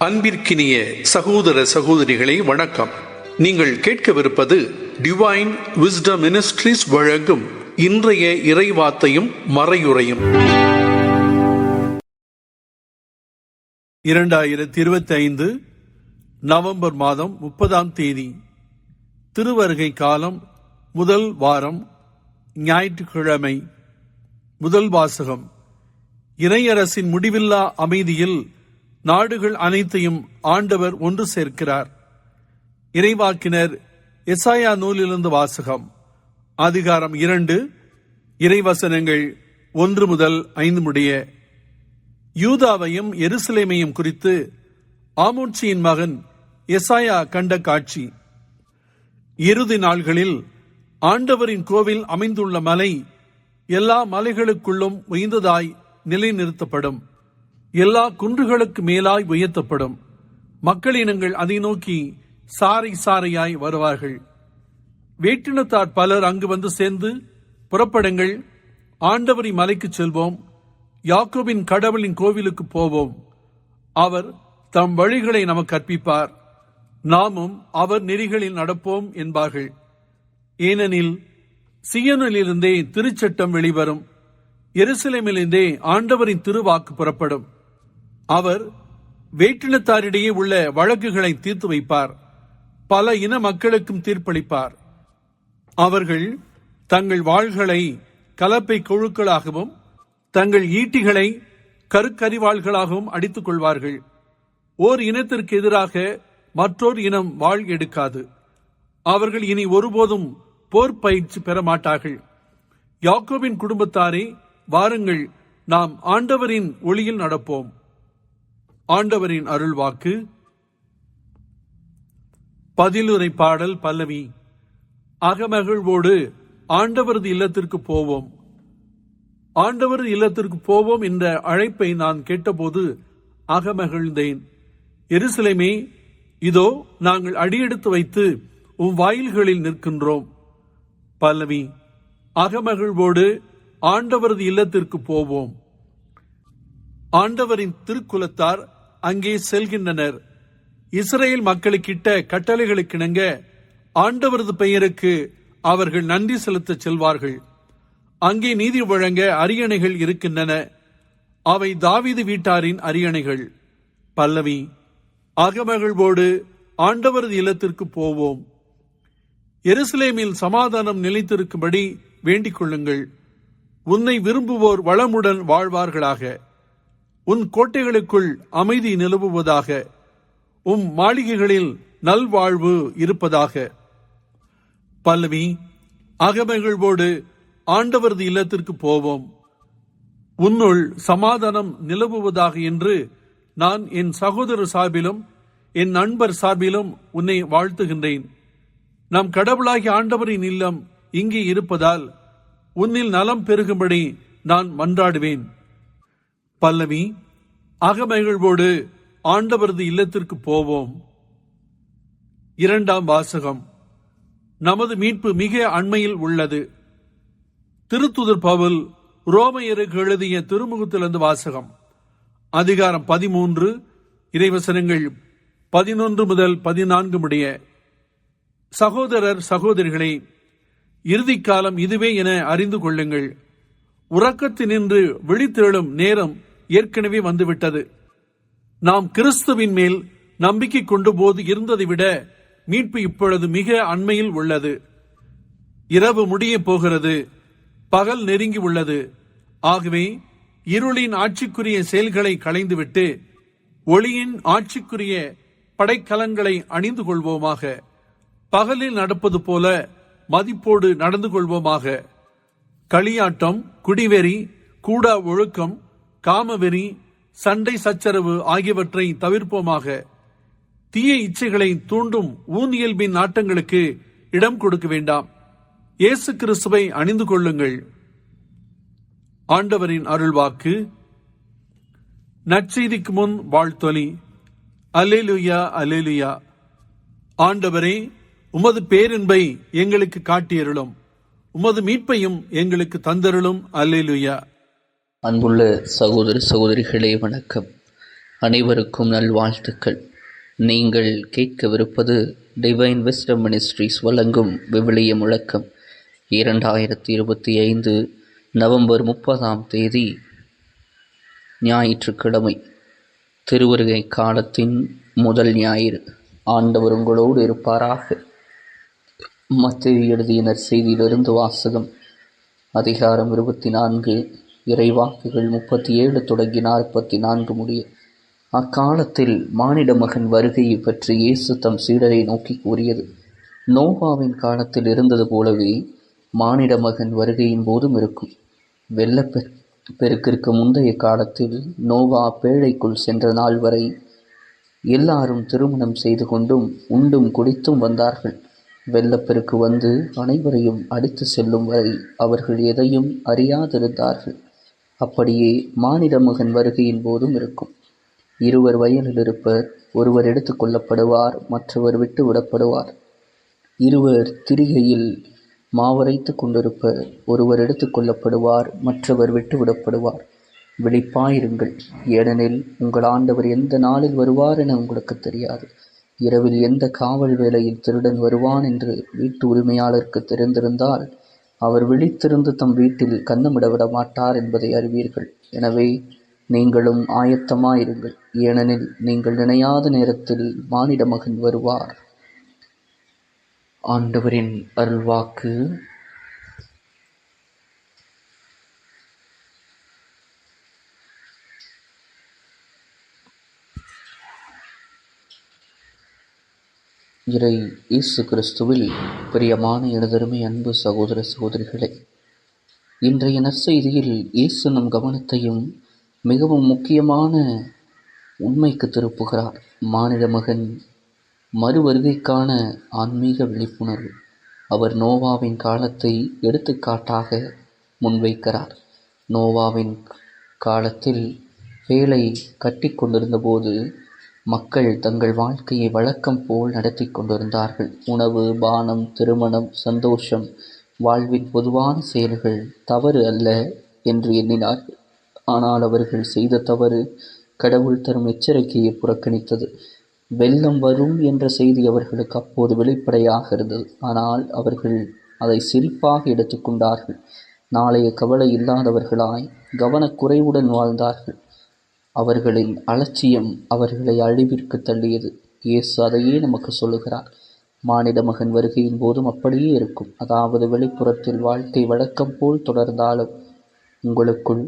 அன்பிற்கினிய சகோதர சகோதரிகளே, வணக்கம். நீங்கள் கேட்கவிருப்பது டிவைன் விஸ்டம் மினிஸ்ட்ரீஸ் வழங்கும் இன்றைய இறைவார்த்தையும் மறையுரையும். 2025 நவம்பர் மாதம் 30ஆம் தேதி, திருவருகை காலம், முதல் வாரம், ஞாயிற்றுக்கிழமை. முதல் வாசகம். இறையரசின் முடிவில்லா அமைதியில் நாடுகள் அனைத்தையும் ஆண்டவர் ஒன்று சேர்க்கிறார். இறைவாக்கினர் எசாயா நூலிலிருந்து வாசகம். அதிகாரம் 2, இறைவசனங்கள் 1 முதல் 5 முடிய. யூதாவையும் எருசலேமையும் குறித்து ஆமோத்சியின் மகன் எசாயா கண்ட காட்சி. இறுதி நாள்களில் ஆண்டவரின் கோவில் அமைந்துள்ள மலை எல்லா மலைகளுக்குள்ளும் உயர்ந்ததாய் நிலைநிறுத்தப்படும். எல்லா குன்றுகளுக்கு மேலாய் உயர்த்தப்படும். மக்களினங்கள் அதை நோக்கி சாறை சாறையாய் வருவார்கள். வேற்றினத்தார் பலர் அங்கு வந்து சேர்ந்து, புறப்படுங்கள், ஆண்டவரின் மலைக்கு செல்வோம், யாக்கோபின் கடவுளின் கோவிலுக்கு போவோம். அவர் தம் வழிகளை நமக்கு கற்பிப்பார், நாமும் அவர் நெறிகளில் நடப்போம் என்பார்கள். ஏனெனில் சியோனிலிருந்தே திருச்சட்டம் வெளிவரும், எருசலேமிலிருந்தே ஆண்டவரின் திருவாக்கு புறப்படும். அவர் வேற்றினத்தாரிடையே உள்ள வழக்குகளை தீர்த்து வைப்பார், பல இன மக்களுக்கும் தீர்ப்பளிப்பார். அவர்கள் தங்கள் வாள்களை கலப்பை கொழுக்களாகவும் தங்கள் ஈட்டிகளை கருக்கரிவாள்களாகவும் அடித்துக் கொள்வார்கள். ஓர் இனத்திற்கு எதிராக மற்றொரு இனம் வாள் எடுக்காது. அவர்கள் இனி ஒருபோதும் போர் பயிற்சி பெற மாட்டார்கள். யாக்கோபின் குடும்பத்தாரே, வாருங்கள், நாம் ஆண்டவரின் ஒளியில் நடப்போம். ஆண்டவரின் அருள்வாக்கு. பதிலுரை பாடல் பல்லவி. அகமகிழ்வோடு ஆண்டவரது இல்லத்திற்கு போவோம். ஆண்டவரது இல்லத்திற்கு போவோம் என்ற அழைப்பை நான் கேட்டபோது அகமகிழ்ந்தேன். எருசலேமே, இதோ நாங்கள் அடியெடுத்து வைத்து உம் வாயில்களில் நிற்கின்றோம். பல்லவி. அகமகிழ்வோடு ஆண்டவரது இல்லத்திற்கு போவோம். ஆண்டவரின் திருக்குலத்தார் அங்கே செல்கின்றனர். இஸ்ரேல் மக்களுக்கிட்ட கட்டளைகளுக்கிணங்க ஆண்டவரது பெயருக்கு அவர்கள் நன்றி செலுத்த செல்வார்கள். அங்கே நீதி வழங்க அரியணைகள் இருக்கின்றன. அவை தாவீது வீட்டாரின் அரியணைகள். பல்லவி. அகமகிழ்வோடு ஆண்டவரது இல்லத்திற்கு போவோம். எருசலேமில் சமாதானம் நிலைத்திருக்கும்படி வேண்டிக் கொள்ளுங்கள். உன்னை விரும்புவோர் வளமுடன் வாழ்வார்களாக. உன் கோட்டைகளுக்குள் அமைதி நிலவுவதாக. உம் மாளிகைகளில் நல்வாழ்வு இருப்பதாக. பல்லவி. அகமகிழ்வோடு ஆண்டவரது இல்லத்திற்கு போவோம். உன்னுள் சமாதானம் நிலவுவதாக என்று நான் என் சகோதரர் சார்பிலும் என் நண்பர் சார்பிலும் உன்னை வாழ்த்துகின்றேன். நம் கடவுளாகிய ஆண்டவரின் இல்லம் இங்கே இருப்பதால் உன்னில் நலம் பெருகும்படி நான் மன்றாடுவேன். பல்லவி. அகமகிழ்வோடு ஆண்டவரது இல்லத்திற்கு போவோம். 2ஆம் வாசகம். நமது மீட்பு மிக அண்மையில் உள்ளது. திருத்துதர் பவுல் ரோமையருக்கு எழுதிய திருமுகத்திலிருந்து வாசகம். அதிகாரம் 13, இறைவசனங்கள் 11 முதல் 14 முடிய. சகோதரர் சகோதரிகளே, இறுதி காலம் இதுவே என அறிந்து கொள்ளுங்கள். உறக்கத்தினின்று விழித்தெழும் நேரம் ஏற்கனவே வந்துவிட்டது. நாம் கிறிஸ்துவின் மேல் நம்பிக்கை கொண்டு போது இருந்ததை விட மீட்பு இப்பொழுது மிக அண்மையில் உள்ளது. இரவு முடிய போகிறது, பகல் நெருங்கி உள்ளது. ஆகவே இருளின் ஆட்சிக்குரிய செயல்களை களைந்துவிட்டு ஒளியின் ஆட்சிக்குரிய படைக்கலன்களை அணிந்து கொள்வோமாக. பகலில் நடப்பது போல மதிப்போடு நடந்து கொள்வோமாக. களியாட்டம், குடிவெறி, கூடா ஒழுக்கம், காமவெறி, சண்டை சச்சரவு ஆகியவற்றை தவிர்ப்போமாக. தீய இச்சைகளை தூண்டும் ஊனியல்பின் நாட்டங்களுக்கு இடம் கொடுக்க வேண்டாம். இயேசு கிறிஸ்துவை அணிந்து கொள்ளுங்கள். ஆண்டவரின் அருள்வாக்கு. நற்செய்திக்கு முன் வாழ்த்தொலி. அல்லேலூயா, அல்லேலூயா. ஆண்டவரே, உமது பேரன்பை எங்களுக்கு காட்டியருளும், உமது மீட்பையும் எங்களுக்கு தந்தருளும். அல்லேலூயா. அன்புள்ள சகோதர சகோதரிகளே, வணக்கம். அனைவருக்கும் நல்வாழ்த்துக்கள். நீங்கள் கேட்கவிருப்பது டிவைன் விஸ்டம் மினிஸ்ட்ரீஸ் வழங்கும் விவிலிய முழக்கம். 2025 நவம்பர் 30 ஞாயிற்றுக்கிழமை, திருவருகை காலத்தின் முதல் ஞாயிறு. ஆண்டவர் உங்களோடு இருப்பாராக. மத்தேயு எழுதிய நற்செய்தியிலிருந்து வாசகம். அதிகாரம் 24, இறைவாக்குகள் 37 தொடங்கி 44 முடிய. அக்காலத்தில் மானிட மகன் வருகையை பற்றி இயேசு தம் சீடரை நோக்கி கூறியது: நோவாவின் காலத்தில் இருந்தது போலவே மானிட மகன் வருகையின் போதும் இருக்கும். வெள்ளப்பெருக்கிற்கு முந்தைய காலத்தில் நோவா பேழைக்குள் சென்ற நாள் வரை எல்லாரும் திருமணம் செய்து கொண்டும் உண்டும் குடித்தும் வந்தார்கள். வெள்ளப்பெருக்கு வந்து அனைவரையும் அடித்து செல்லும் வரை அவர்கள் எதையும் அறியாதிருந்தார்கள். அப்படியே மானிட மகன் வருகையின் போதும் இருக்கும். இருவர் வயலில் இருப்பர், ஒருவர் எடுத்துக் கொள்ளப்படுவார், மற்றவர் விட்டு விடப்படுவார். இருவர் திரிகையில் மாவரைத்து கொண்டிருப்பர், ஒருவர் எடுத்துக் கொள்ளப்படுவார், மற்றவர் விட்டு விடப்படுவார். விழிப்பாயிருங்கள், ஏனெனில் உங்கள் ஆண்டவர் எந்த நாளில் வருவார் என உங்களுக்கு தெரியாது. இரவில் எந்த காவல் வேளையில் திருடன் வருவான் என்று வீட்டு உரிமையாளருக்கு தெரிந்திருந்தால் அவர் விழித்திருந்து தம் வீட்டில் கன்னமிட விட மாட்டார் என்பதை அறிவீர்கள். எனவே நீங்களும் ஆயத்தமாயிருங்கள், ஏனெனில் நீங்கள் நினையாத நேரத்தில் மானிட மகன் வருவார். ஆண்டவரின் அருள்வாக்கு. இறை இயேசு கிறிஸ்துவில் பிரியமான எனதருமை அன்பு சகோதர சகோதரிகளே, இன்றைய நற்செய்தியில் இயேசு நம் கவனத்தையும் மிகவும் முக்கியமான உண்மைக்கு திருப்புகிறார். மானிட மகன் மறுவருகைக்கான ஆன்மீக விழிப்புணர்வு. அவர் நோவாவின் காலத்தை எடுத்துக்காட்டாக முன்வைக்கிறார். நோவாவின் காலத்தில் பேழை கட்டி கொண்டிருந்த போது மக்கள் தங்கள் வாழ்க்கையை வழக்கம் போல் நடத்தி கொண்டிருந்தார்கள். உணவு, பானம், திருமணம், சந்தோஷம், வாழ்வின் பொதுவான செயல்கள் தவறு அல்ல என்று எண்ணினார்கள். ஆனால் அவர்கள் செய்த தவறு கடவுள் தரும் எச்சரிக்கையை புறக்கணித்தது. வெள்ளம் வரும் என்ற செய்தி அவர்களுக்கு அப்போது வெளிப்படையாக இருந்தது. ஆனால் அவர்கள் அதை சிரிப்பாக எடுத்துக்கொண்டார்கள். நாளைய கவலை இல்லாதவர்களாய் கவனக்குறைவுடன் வாழ்ந்தார்கள். அவர்களின் அலட்சியம் அவர்களை அழிவிற்கு தள்ளியது. இயேசு அதையே நமக்கு சொல்லுகிறார். மானிட மகன் வருகையின் போதும் அப்படியே இருக்கும். அதாவது வெளிப்புறத்தில் வாழ்க்கை வழக்கம் போல் தொடர்ந்தாலும் உங்களுக்குள்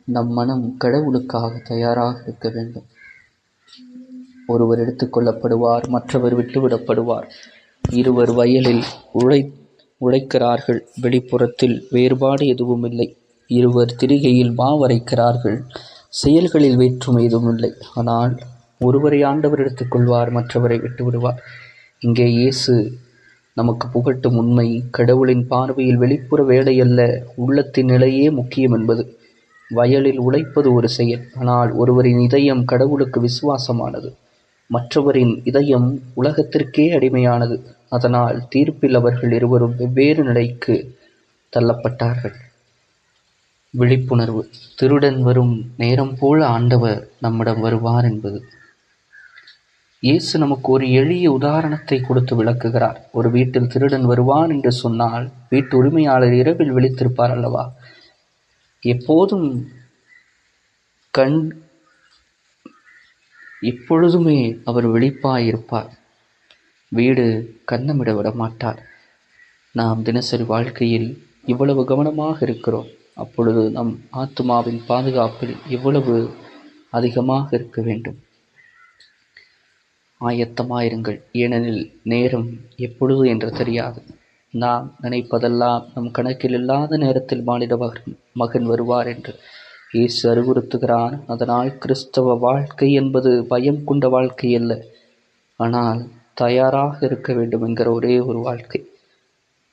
நம் மனம் கடவுளுக்காக தயாராக இருக்க வேண்டும். ஒருவர் எடுத்துக் கொள்ளப்படுவார், மற்றவர் விட்டுவிடப்படுவார். இருவர் வயலில் உழைக்கிறார்கள். வெளிப்புறத்தில் வேறுபாடு எதுவும் இல்லை. இருவர் திரிகையில் மாவரைக்கிறார்கள். செயல்களில் வேற்றுமை எதுவும் இல்லை. ஆனால் ஒருவரை ஆண்டவர் எடுத்துக்கொள்வார், மற்றவரை விட்டுவிடுவார். இங்கே இயேசு நமக்கு புகட்டும் உண்மை கடவுளின் பார்வையில் வெளிப்புற வேலையல்ல, உள்ளத்தின் நிலையே முக்கியம் என்பது. வயலில் உழைப்பது ஒரு செயல், ஆனால் ஒருவரின் இதயம் கடவுளுக்கு விசுவாசமானது. மற்றவரின் இதயம் உலகத்திற்கே அடிமையானது. அதனால் தீர்ப்பில் அவர்கள் இருவரும் வெவ்வேறு நிலைக்கு தள்ளப்பட்டார்கள். விழிப்புணர்வு. திருடன் வரும் நேரம் போல ஆண்டவர் நம்மிடம் வருவார் என்பது. இயேசு நமக்கு ஒரு எளிய உதாரணத்தை கொடுத்து விளக்குகிறார். ஒரு வீட்டில் திருடன் வருவான் என்று சொன்னால் வீட்டு உரிமையாளர் இரவில் விழித்திருப்பார் அல்லவா? எப்பொழுதுமே அவர் விழிப்பாயிருப்பார். வீடு கன்னமிட விட மாட்டார். நாம் தினசரி வாழ்க்கையில் இவ்வளவு கவனமாக இருக்கிறோம். அப்பொழுது நம் ஆத்துமாவின் பாதுகாப்பில் எவ்வளவு அதிகமாக இருக்க வேண்டும். ஆயத்தமாயிருங்கள், ஏனெனில் நேரம் எப்பொழுது என்று தெரியாது. நாம் நினைப்பதெல்லாம் நம் கணக்கில் இல்லாத நேரத்தில் மானிட மகன் வருவார் என்று இயேசு அறிவுறுத்துகிறார். அதனால் கிறிஸ்தவ வாழ்க்கை என்பது பயம் கொண்ட வாழ்க்கை அல்ல, ஆனால் தயாராக இருக்க வேண்டும் என்கிற ஒரே ஒரு வாழ்க்கை.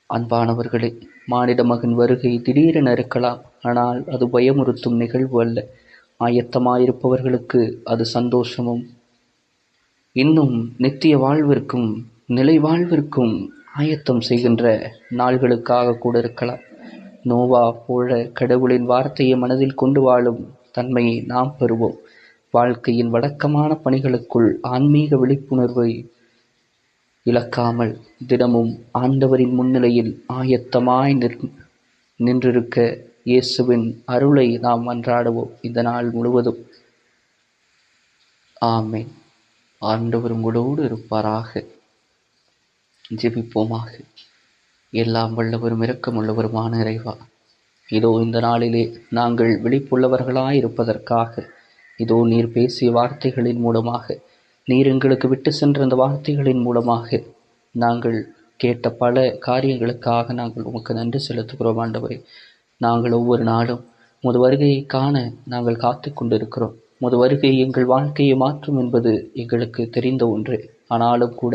அன்பானவர்களே, மானிட மகன் வருகை திடீரென இருக்கலாம், ஆனால் அது பயமுறுத்தும் நிகழ்வு அல்ல. ஆயத்தமாயிருப்பவர்களுக்கு அது சந்தோஷமும் இன்னும் நித்திய வாழ்விற்கும் நிலை வாழ்விற்கும் ஆயத்தம் செய்கின்ற நாள்களுக்காக கூட இருக்கலாம். நோவா போல கடவுளின் வார்த்தையை மனதில் கொண்டு வாழும் தன்மையை நாம் பெறுவோம். வாழ்க்கையின் வழக்கமான பணிகளுக்குள் ஆன்மீக விழிப்புணர்வை இழக்காமல் தினமும் ஆண்டவரின் முன்னிலையில் ஆயத்தமாய் நின்றிருக்க இயேசுவின் அருளை நாம் மன்றாடுவோம் இந்த நாள் முழுவதும். ஆமென். ஆண்டவர் உங்களோடு இருப்பாராக. ஜெபிப்போமாக. எல்லாம் வல்லவரும் இரக்கமுள்ளவருமான இறைவா, இதோ இந்த நாளிலே நாங்கள் விழிப்புள்ளவர்களாயிருப்பதற்காக இதோ நீர் பேசிய வார்த்தைகளின் மூலமாக, நீர் எங்களுக்கு விட்டு சென்ற அந்த வார்த்தைகளின் மூலமாக நாங்கள் கேட்ட பல காரியங்களுக்காக நாங்கள் உமக்கு நன்றி செலுத்துகிறோம் ஆண்டவரே. நாங்கள் ஒவ்வொரு நாளும் உமது வருகையை காண நாங்கள் காத்து கொண்டிருக்கிறோம். உமது வருகை எங்கள் வாழ்க்கையை மாற்றும் என்பது எங்களுக்கு தெரிந்த ஒன்று. ஆனாலும் கூட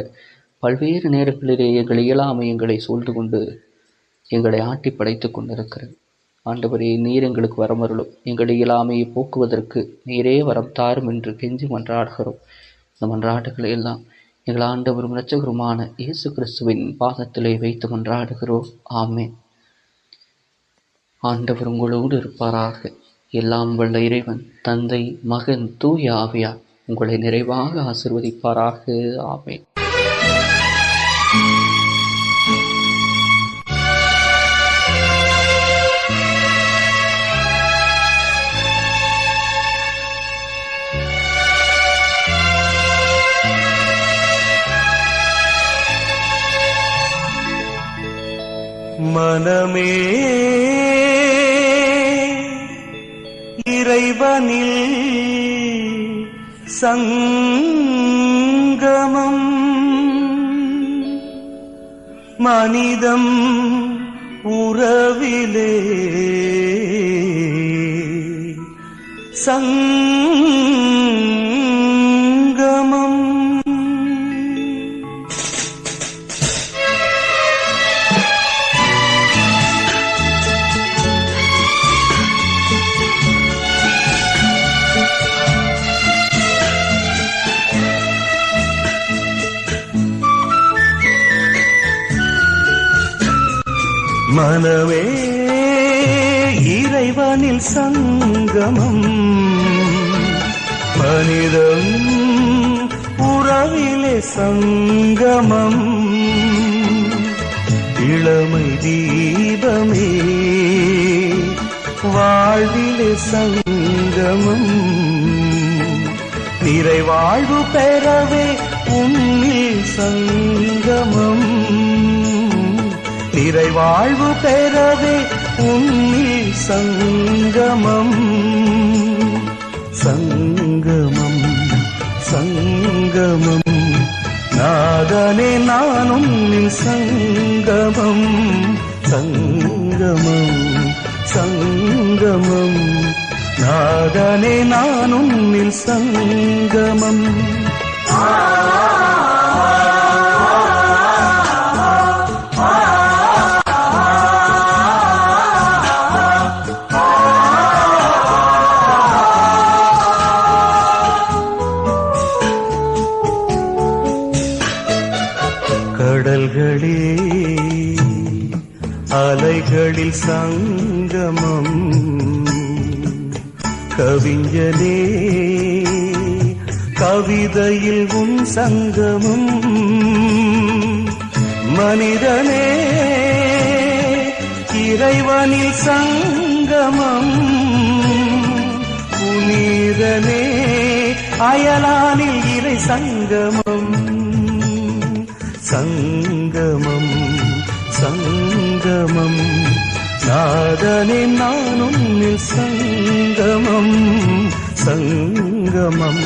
பல்வேறு நேரங்களிலே எங்கள் இயலாமை எங்களை சூழ்ந்து கொண்டு எங்களை ஆட்டி படைத்து கொண்டிருக்கிறது. ஆண்டவரே, நீர் எங்களுக்கு வரமருளும். எங்கள் இயலாமையை போக்குவதற்கு நீரே வரம் தாரும் என்று கெஞ்சி மன்றாடுகிறோம். இந்த மன்றாட்டுகளை எல்லாம் எங்கள் ஆண்டவரும் இரட்சகருமான இயேசு கிறிஸ்துவின் பாதத்திலே வைத்து மன்றாடுகிறோம். ஆமென். ஆண்டவர் உங்களோடு இருப்பாராக. எல்லாம் வல்ல இறைவன் தந்தை, மகன், தூய ஆவியார் உங்களை நிறைவாக ஆசீர்வதிப்பாராக. ஆமென். மனமே இறைவனில் சங்கமம், மனிதம் உறவிலே சங்கமம். மனமே இறைவனில் சங்கமம், மனிதம் உறவிலே சங்கமம். இளமை தீபமே வாழ்விலே சங்கமம், நிறைவாழ்வு பெறவே உன்னில் சங்கமம். நிறைவாழ்வு பெறவே உன்னில் சங்கமம். சங்கமம் சங்கமம் நாதனே, நான் உன்னில் சங்கமம். சங்கமம் சங்கமம் நாதனே, நான் உன்னில் சங்கமம். கடல்களே அலைகளில் சங்கமம், கவிஞனே கவிதையில் உன் சங்கமம். மனிதனே இறைவனில் சங்கமம், புனிதனே அயலானில் இறை சங்கமம். சங்கமம் சங்கமம் நாதனே, நான் உன்னில் சங்கமம். சங்கமம்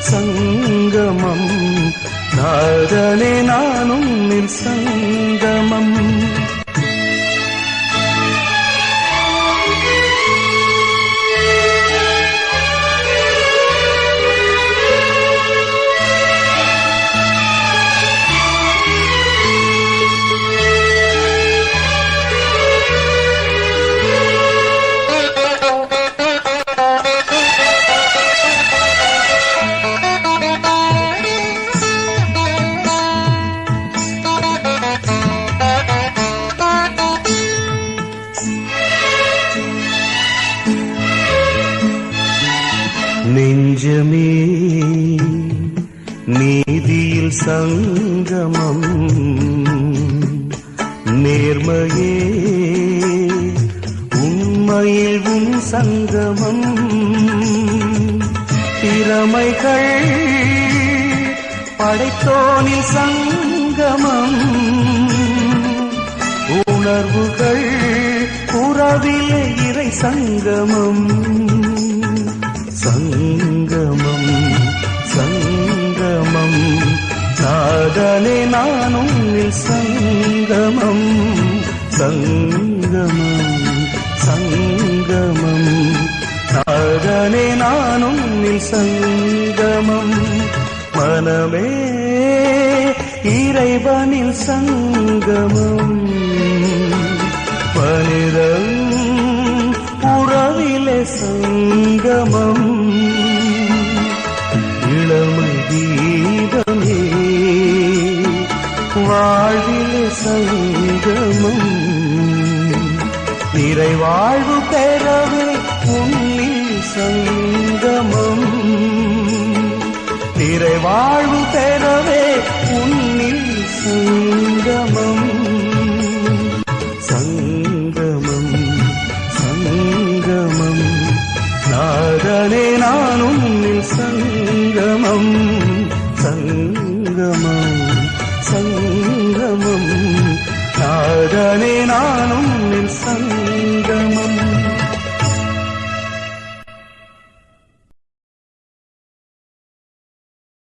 சங்கமம் நாதனே, நான் உன்னில் சங்கமம். நெஞ்சமே நீதியில் சங்கமம், நேர்மையே உண்மையில் உன் சங்கமம், திறமைகள் படைத்தோனில் சங்கமம், உணர்வுகள் உறவிலே இறை சங்கமம், சங்கமம் சங்கமம், நாதனே நானும் சங்கமம், சங்கமம் சங்கமம், நாதனே நானும் சங்கமம், மனமே இறைவனில் சங்கமம், மனிதம் உறவிலே சங்கமம், இளமை கீதமே வாழ்விலே சங்கமம், நிறைவாழ்வு பெறவே உன்னில் சங்கமம், நிறைவாழ்வு பெறவே உன்னில் சங்கமம்.